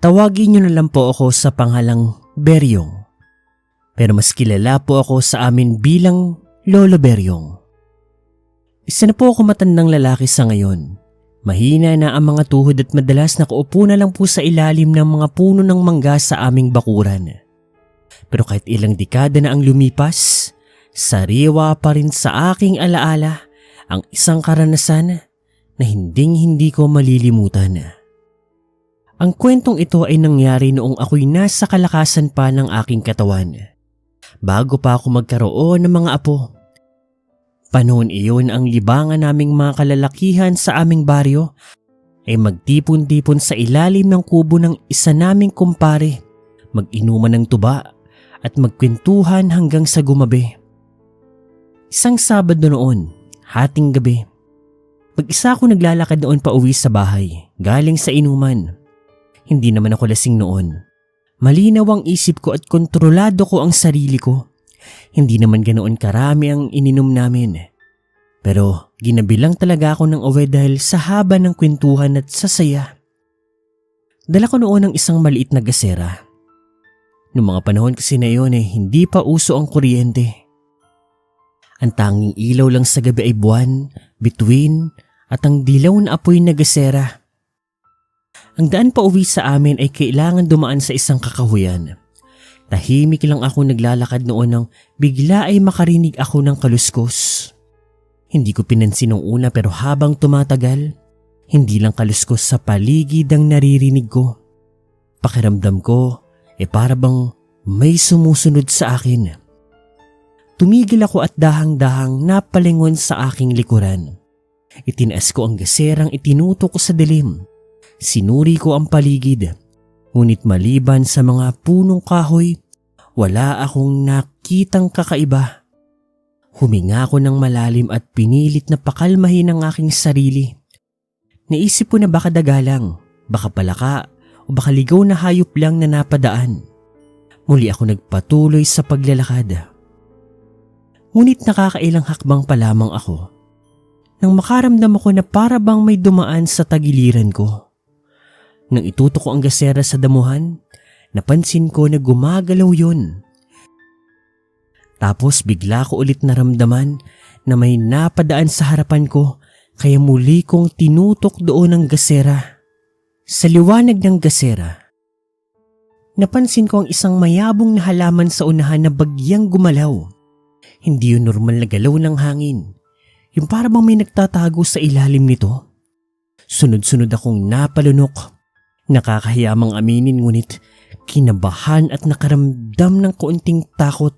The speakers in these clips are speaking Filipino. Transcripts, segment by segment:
Tawagin niyo na lang po ako sa panghalang Beryong. Pero mas kilala po ako sa amin bilang Lolo Beryong. Isa na po ako matandang lalaki sa ngayon. Mahina na ang mga tuhod at madalas nakaupo na lang po sa ilalim ng mga puno ng mangga sa aming bakuran. Pero kahit ilang dekada na ang lumipas, sariwa pa rin sa aking alaala ang isang karanasan na hindi ko malilimutan. Ang kwentong ito ay nangyari noong ako'y nasa kalakasan pa ng aking katawan. Bago pa ako magkaroon ng mga apo. Panahon iyon ang libangan naming mga kalalakihan sa aming baryo ay magtipon-tipon sa ilalim ng kubo ng isa naming kumpare, mag-inuman ng tuba at magkwentuhan hanggang sa gumabi. Isang Sabado noon, hating gabi. Mag-isa ako naglalakad noon pa uwi sa bahay, galing sa inuman. Hindi naman ako lasing noon. Malinaw ang isip ko at kontrolado ko ang sarili ko. Hindi naman ganoon karami ang ininom namin. Pero ginabi lang talaga ako ng uwi dahil sa haba ng kwentuhan at sasaya. Dala ko noon ang isang maliit na gasera. Noong mga panahon kasi na iyon hindi pa uso ang kuryente. Ang tanging ilaw lang sa gabi ay buwan, bituin at ang dilaw na apoy na gasera. Ang daan pa uwi sa amin ay kailangan dumaan sa isang kakahuyan. Tahimik lang ako naglalakad noon nang bigla ay makarinig ako ng kaluskos. Hindi ko pinansin nung una pero habang tumatagal, hindi lang kaluskos sa paligid ang naririnig ko. Pakiramdam ko para bang may sumusunod sa akin. Tumigil ako at dahang-dahang napalingon sa aking likuran. Itinaas ko ang gaserang itinutok ko sa dilim. Sinuri ko ang paligid, ngunit maliban sa mga punong kahoy, wala akong nakitang kakaiba. Huminga ako ng malalim at pinilit na pakalmahin ang aking sarili. Naisip ko na baka dagalang, baka palaka o baka ligaw na hayop lang na napadaan. Muli ako nagpatuloy sa paglalakad. Ngunit nakakailang hakbang pa lamang ako nang makaramdam ako na para bang may dumaan sa tagiliran ko. Nang itutok ko ang gasera sa damuhan, napansin ko na gumagalaw yun. Tapos bigla ko ulit naramdaman na may napadaan sa harapan ko kaya muli kong tinutok doon ang gasera. Sa liwanag ng gasera, napansin ko ang isang mayabong na halaman sa unahan na bagyang gumalaw. Hindi yun normal na galaw ng hangin. Yung para bang may nagtatago sa ilalim nito. Sunod-sunod akong napalunok. Nakakahiyamang aminin ngunit kinabahan at nakaramdam ng kaunting takot.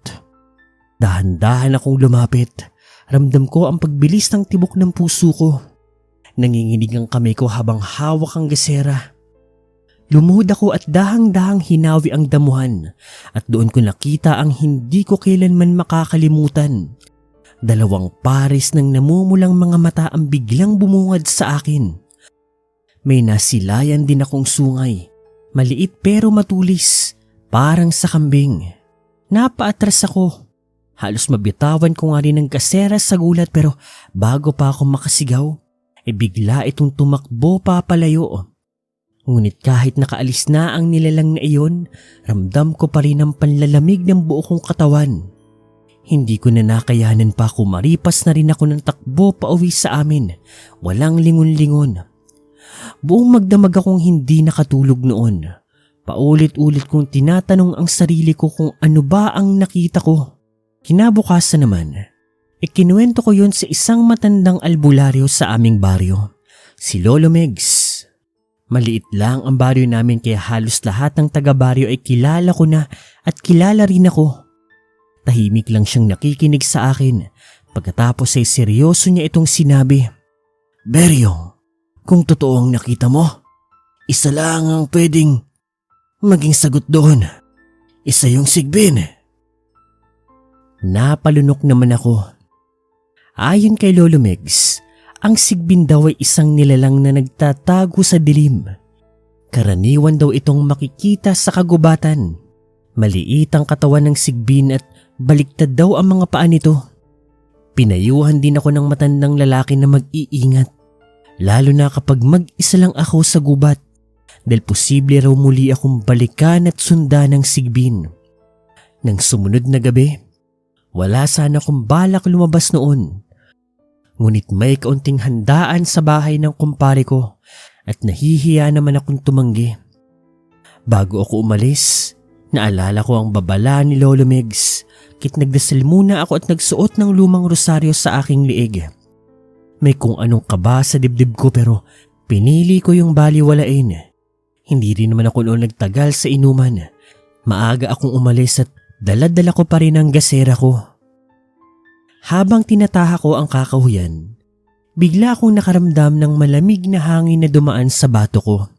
Dahan-dahan akong lumapit. Ramdam ko ang pagbilis ng tibok ng puso ko. Nanginginig ang kamay ko habang hawak ang gasera. Lumuhod ako at dahang-dahang hinawi ang damuhan at doon ko nakita ang hindi ko kailanman makakalimutan. 2 pares ng namumulang mga mata ang biglang bumungad sa akin. May nasilayan din akong sungay, maliit pero matulis, parang sa kambing. Napaatras ako. Halos mabitawan ko nga rin ang gasera sa gulat pero bago pa ako makasigaw, bigla itong tumakbo papalayo. Ngunit kahit nakaalis na ang nilalang na iyon, ramdam ko pa rin ang panlalamig ng buo kong katawan. Hindi ko na nakayanan pa kumaripas na rin ako ng takbo pa uwi sa amin, walang lingon-lingon. Buong magdamag akong hindi nakatulog noon. Paulit-ulit kong tinatanong ang sarili ko kung ano ba ang nakita ko. Kinabukasan naman, ikinuwento ko yun sa isang matandang albularyo sa aming baryo, si Lolo Megs. Maliit lang ang baryo namin kaya halos lahat ng taga-baryo ay kilala ko na at kilala rin ako. Tahimik lang siyang nakikinig sa akin. Pagkatapos ay seryoso niya itong sinabi, "Beryong, kung totoo ang nakita mo, isa lang ang pwedeng maging sagot doon. Isa yung sigbin." Napalunok naman ako. Ayon kay Lolo Megs, ang sigbin daw ay isang nilalang na nagtatago sa dilim. Karaniwan daw itong makikita sa kagubatan. Maliit ang katawan ng sigbin at baliktad daw ang mga paa nito. Pinayuhan din ako ng matandang lalaki na mag-iingat. Lalo na kapag mag-isa lang ako sa gubat. dahil posible raw muli akong balikan at sundan ng Sigbin. Nang sumunod na gabi, wala sana akong balak lumabas noon. Ngunit may kaunting handaan sa bahay ng kumpare ko at nahihiya naman akong tumanggi. Bago ako umalis, naalala ko ang babala ni Lolo Megs, kit nagdasal muna ako at nagsuot ng lumang rosaryo sa aking liig. May kung anong kaba sa dibdib ko pero pinili ko yung baliwalain. Hindi rin naman ako noon nagtagal sa inuman. Maaga akong umalis at dala-dala ko pa rin ang gasera ko. Habang tinataha ko ang kakahuyan, bigla akong nakaramdam ng malamig na hangin na dumaan sa bato ko.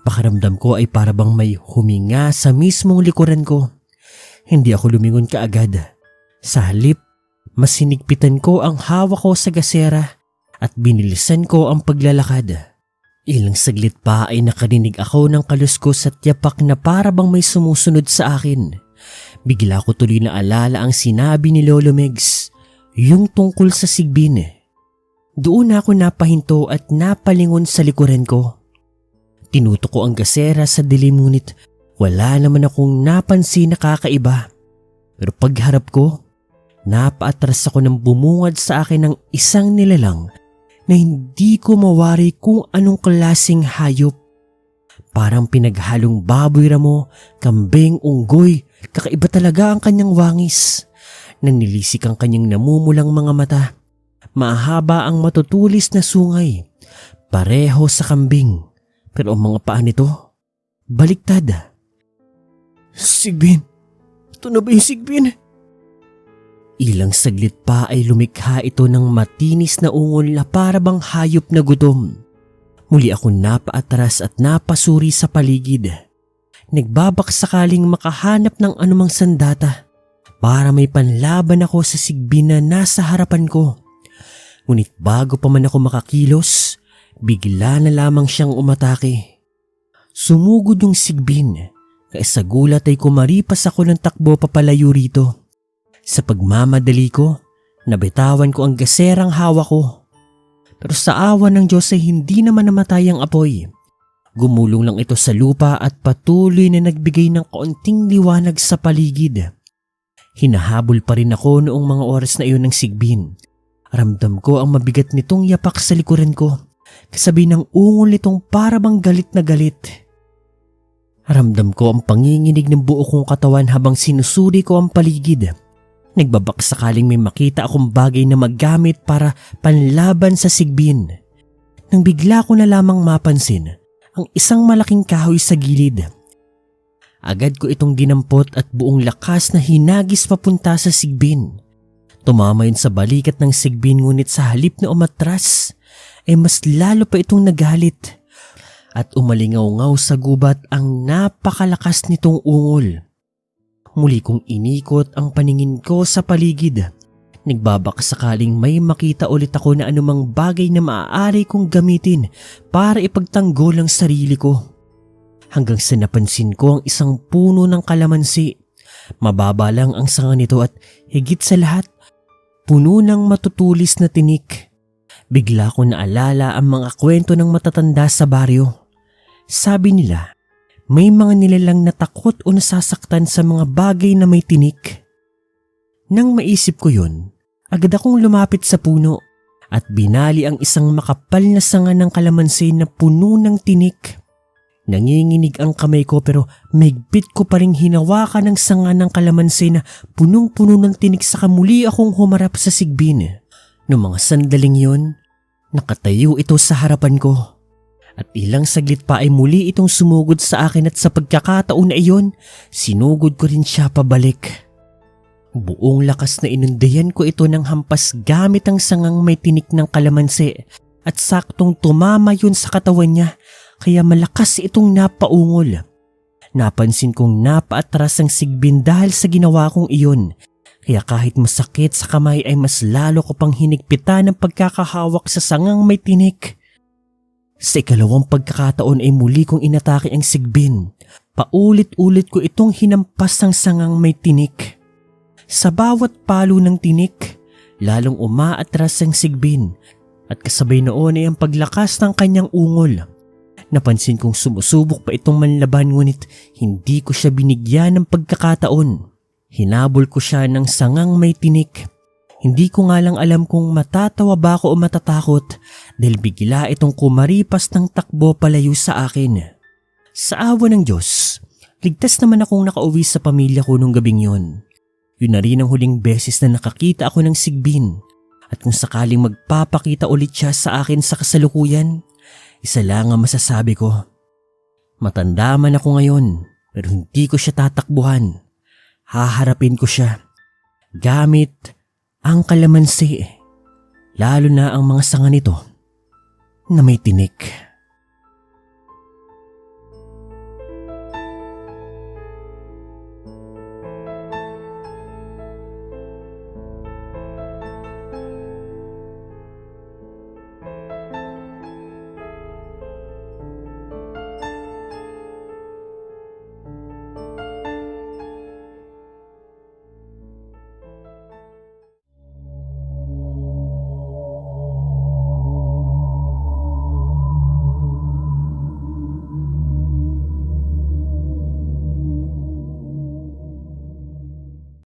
Pakiramdam ko ay para bang may huminga sa mismong likuran ko. Hindi ako lumingon kaagad. Sa halip, mas sinigpitan ko ang hawak ko sa gasera at binilisan ko ang paglalakad. Ilang saglit pa ay nakarinig ako ng kaluskos at yapak na para bang may sumusunod sa akin. Bigla ko tuloy na alala ang sinabi ni Lolo Megs, yung tungkol sa Sigbin. Doon ako napahinto at napalingon sa likuran ko. Tinutok ko ang gasera sa dilim ngunit wala naman akong napansin na kakaiba. Pero pagharap ko, napaatras ako nang bumungad sa akin ng isang nilalang na hindi ko mawari kung anong klaseng hayop. Parang pinaghalong baboy ramo, kambing, unggoy, kakaiba talaga ang kanyang wangis. Nanilisik ang kanyang namumulang mga mata. Mahaba ang matutulis na sungay, pareho sa kambing. Pero ang mga paa nito, baliktad. Sigbin! Ito na ba yung Sigbin? Ilang saglit pa ay lumikha ito ng matinis na ungol na para bang hayop na gutom. Muli ako napaatras at napasuri sa paligid. Nagbabak sakaling makahanap ng anumang sandata para may panlaban ako sa Sigbin na nasa harapan ko. Ngunit bago pa man ako makakilos, bigla na lamang siyang umatake. Sumugod yung Sigbin, kaya sa gulat ay kumaripas ako ng takbo papalayo rito. Sa pagmamadali ko, nabitawan ko ang gaserang hawak ko. Pero sa awa ng Diyos ay hindi naman namatay ang apoy. Gumulong lang ito sa lupa at patuloy na nagbigay ng kaunting liwanag sa paligid. Hinahabol pa rin ako noong mga oras na iyon ng Sigbin. Ramdam ko ang mabigat nitong yapak sa likuran ko, kasabi ng ungol nitong para bang galit na galit. Ramdam ko ang panginginig ng buo kong katawan habang sinusuri ko ang paligid. Nagbabak sakaling may makita akong bagay na magamit para panlaban sa Sigbin. Nang bigla ko na lamang mapansin ang isang malaking kahoy sa gilid. Agad ko itong dinampot at buong lakas na hinagis papunta sa Sigbin. Tumama yun sa balikat ng Sigbin ngunit sa halip na umatras, ay mas lalo pa itong nagalit. At umalingaw-ngaw sa gubat ang napakalakas nitong ungol. Muli kong inikot ang paningin ko sa paligid. Nagbabaka sakaling may makita ulit ako na anumang bagay na maaari kong gamitin para ipagtanggol ang sarili ko. Hanggang sa napansin ko ang isang puno ng kalamansi. Mababa lang ang sanga nito at higit sa lahat, puno ng matutulis na tinik. Bigla ko naalala ang mga kwento ng matatanda sa baryo. Sabi nila, may mga nilalang natakot o nasasaktan sa mga bagay na may tinik. Nang maisip ko yun, agad akong lumapit sa puno at binali ang isang makapal na sanga ng kalamansi na puno ng tinik. Nanginginig ang kamay ko pero mahigpit ko pa ring hinawakan ang sanga ng kalamansi na punong-puno ng tinik saka muli akong humarap sa Sigbin. Noong mga sandaling yon, nakatayo ito sa harapan ko. At ilang saglit pa ay muli itong sumugod sa akin at sa pagkakataon na iyon, sinugod ko rin siya pabalik. Buong lakas na inundayan ko ito ng hampas gamit ang sangang may tinik ng kalamansi at saktong tumama yun sa katawan niya. Kaya malakas itong napaungol. Napansin kong napaatras ang Sigbin dahil sa ginawa kong iyon. Kaya kahit masakit sa kamay ay mas lalo ko pang hinigpitan ang pagkakahawak sa sangang may tinik. Sa ikalawang pagkakataon ay muli kong inatake ang Sigbin. Paulit-ulit ko itong hinampas ng sangang may tinik. Sa bawat palo ng tinik, lalong umaatras ang Sigbin at kasabay noon ay ang paglakas ng kanyang ungol. Napansin kong sumusubok pa itong manlaban ngunit hindi ko siya binigyan ng pagkakataon. Hinabol ko siya ng sangang may tinik. Hindi ko nga lang alam kung matatawa ba ako o matatakot dahil bigla itong kumaripas ng takbo palayo sa akin. Sa awa ng Diyos, ligtas naman akong nakauwi sa pamilya ko nung gabing yon. Yun na rin ang huling beses na nakakita ako ng Sigbin. At kung sakaling magpapakita ulit siya sa akin sa kasalukuyan, isa lang ang masasabi ko. Matanda man ako ngayon pero hindi ko siya tatakbuhan. Haharapin ko siya gamit ang kalamansi, lalo na ang mga sanga nito na may tinik.